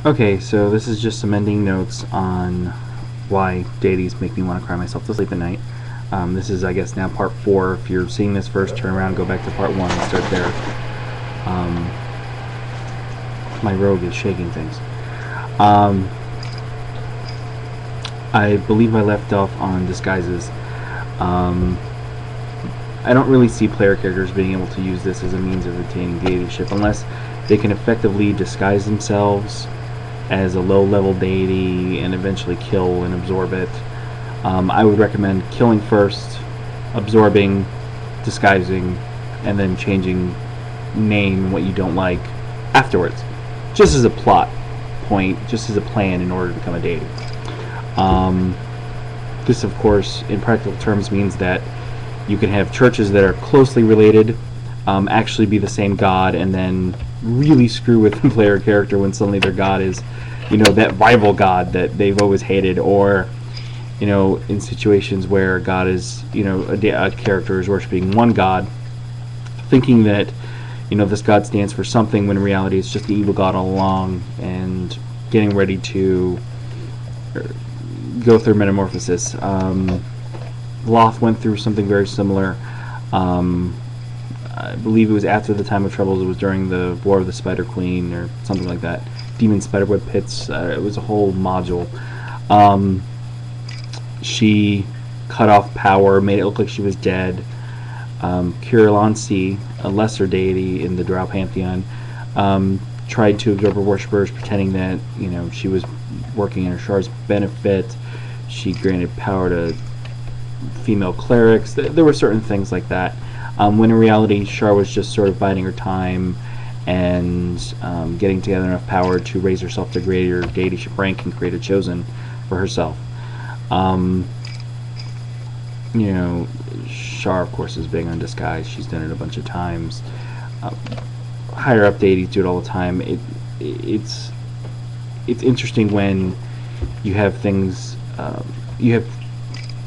Okay, so this is just some ending notes on why deities make me want to cry myself to sleep at night. This is, I guess, now part 4. If you're seeing this first, turn around, go back to part 1 and start there. My rogue is shaking things. I believe I left off on disguises. I don't really see player characters being able to use this as a means of attaining deityship unless they can effectively disguise themselves as a low-level deity and eventually kill and absorb it. I would recommend killing first, absorbing, disguising, and then changing name what you don't like afterwards. Just as a plot point, just as a plan in order to become a deity. This, of course, in practical terms means that you can have churches that are closely related actually be the same god, and then really screw with the player character when suddenly their god is, you know, that rival god that they've always hated, or, you know, in situations where God is, you know, a character is worshiping one god, thinking that, you know, this god stands for something when in reality it's just the evil god all along, and getting ready to go through metamorphosis. Loth went through something very similar. I believe it was after the Time of Troubles. It was during the War of the Spider Queen or something like that. Demon Spiderweb Pits. It was a whole module. She cut off power, made it look like she was dead. Kirilansi, a lesser deity in the Drow pantheon, tried to absorb her worshippers, pretending that, you know, she was working in Ashar's benefit. She granted power to female clerics. There were certain things like that. When in reality, Shar was just sort of biding her time and getting together enough power to raise herself to greater deityship rank and create a chosen for herself. You know, Shar, of course, is big on disguise. She's done it a bunch of times. Higher up deities do it all the time. It's interesting when you have things, you have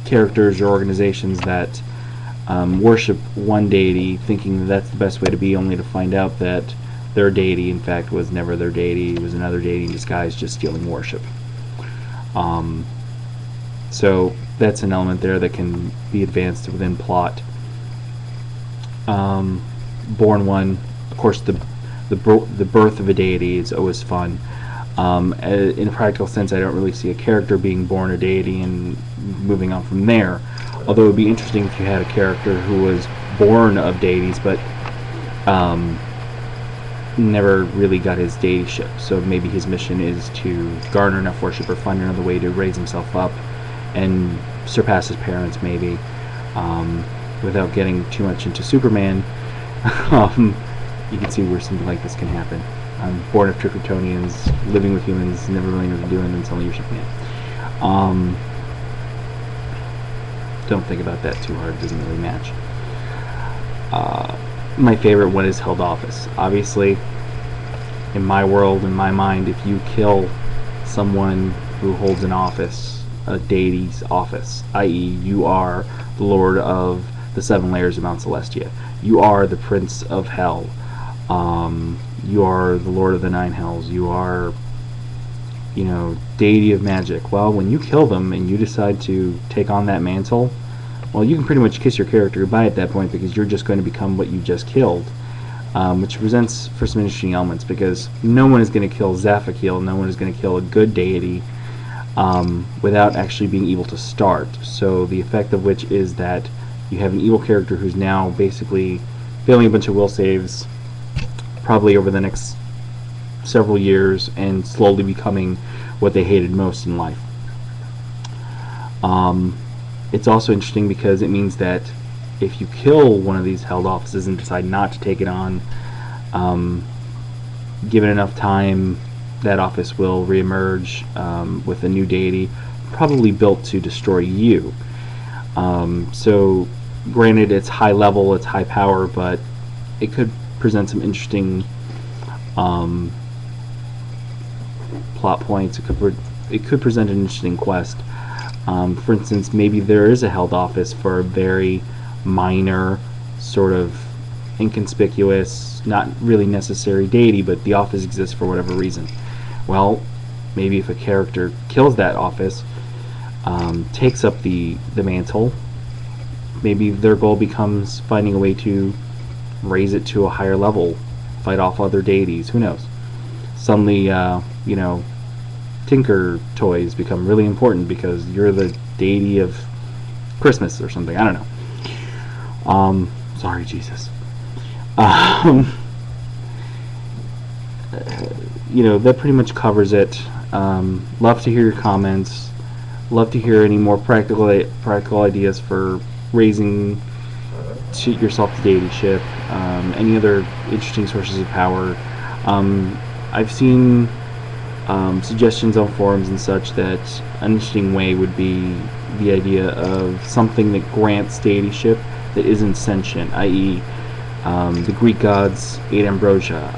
characters or organizations that worship one deity, thinking that that's the best way to be, only to find out that their deity, in fact, was never their deity. It was another deity in disguise, just stealing worship. So that's an element there that can be advanced within plot. Born one, of course, the birth of a deity is always fun. In a practical sense, I don't really see a character being born a deity and moving on from there. Although it would be interesting if you had a character who was born of deities, but never really got his deityship. So maybe his mission is to garner enough worship or find another way to raise himself up and surpass his parents, maybe, without getting too much into Superman. You can see where something like this can happen. Born of Trickertonians, living with humans, never really know what to do, and then suddenly you're Superman. Don't think about that too hard, it doesn't really match. My favorite one is held office. Obviously, in my world, in my mind, if you kill someone who holds an office, a deity's office, i.e. you are the Lord of the 7 layers of Mount Celestia, you are the Prince of Hell, you are the Lord of the 9 Hells, you are, you know, deity of magic. Well, when you kill them and you decide to take on that mantle, well, you can pretty much kiss your character goodbye at that point, because you're just going to become what you just killed, which presents for some interesting elements, because no one is going to kill Zaphakil, no one is going to kill a good deity without actually being able to start. So the effect of which is that you have an evil character who's now basically failing a bunch of will saves, probably over the next several years, and slowly becoming what they hated most in life. It's also interesting because it means that if you kill one of these held offices and decide not to take it on, given enough time, that office will reemerge with a new deity, probably built to destroy you. So granted, it's high level, it's high power, but it could present some interesting plot points. It could present an interesting quest. For instance, maybe there is a held office for a very minor, sort of inconspicuous, not really necessary deity, but the office exists for whatever reason. Well, maybe if a character kills that office, takes up the mantle, maybe their goal becomes finding a way to raise it to a higher level, fight off other deities. Who knows? Suddenly, you know, Tinker toys become really important because you're the deity of Christmas or something. I don't know. Sorry, Jesus. You know, that pretty much covers it. Love to hear your comments. Love to hear any more practical ideas for raising yourself to deityship. Any other interesting sources of power. I've seen suggestions on forums and such that an interesting way would be the idea of something that grants deityship that isn't sentient, i.e. The Greek gods ate ambrosia.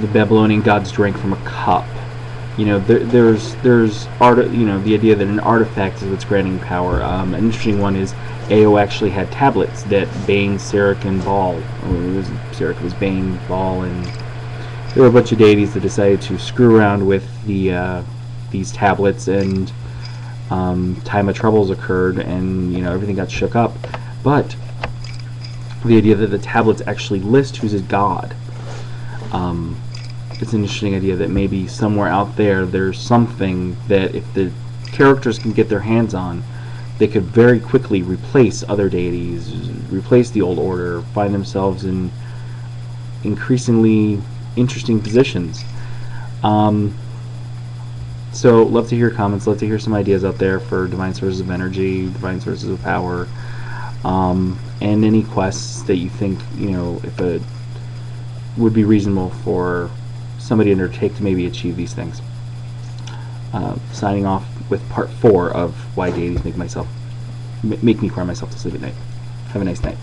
The Babylonian gods drank from a cup. You know, there's you know, the idea that an artifact is what's granting power. An interesting one is AO actually had tablets that Bane, Sarek, and Baal. Sarek was Bane, Baal, and there were a bunch of deities that decided to screw around with these tablets, and time of troubles occurred, and you know, everything got shook up. But the idea that the tablets actually list who's a god. It's an interesting idea that maybe somewhere out there there's something that if the characters can get their hands on, they could very quickly replace other deities, replace the old order, find themselves in increasingly interesting positions. So love to hear comments, love to hear some ideas out there for divine sources of energy, divine sources of power, and any quests that you think, you know, if it would be reasonable for somebody to undertake to maybe achieve these things. Signing off with part 4 of why deities make me cry myself to sleep at night. Have a nice night.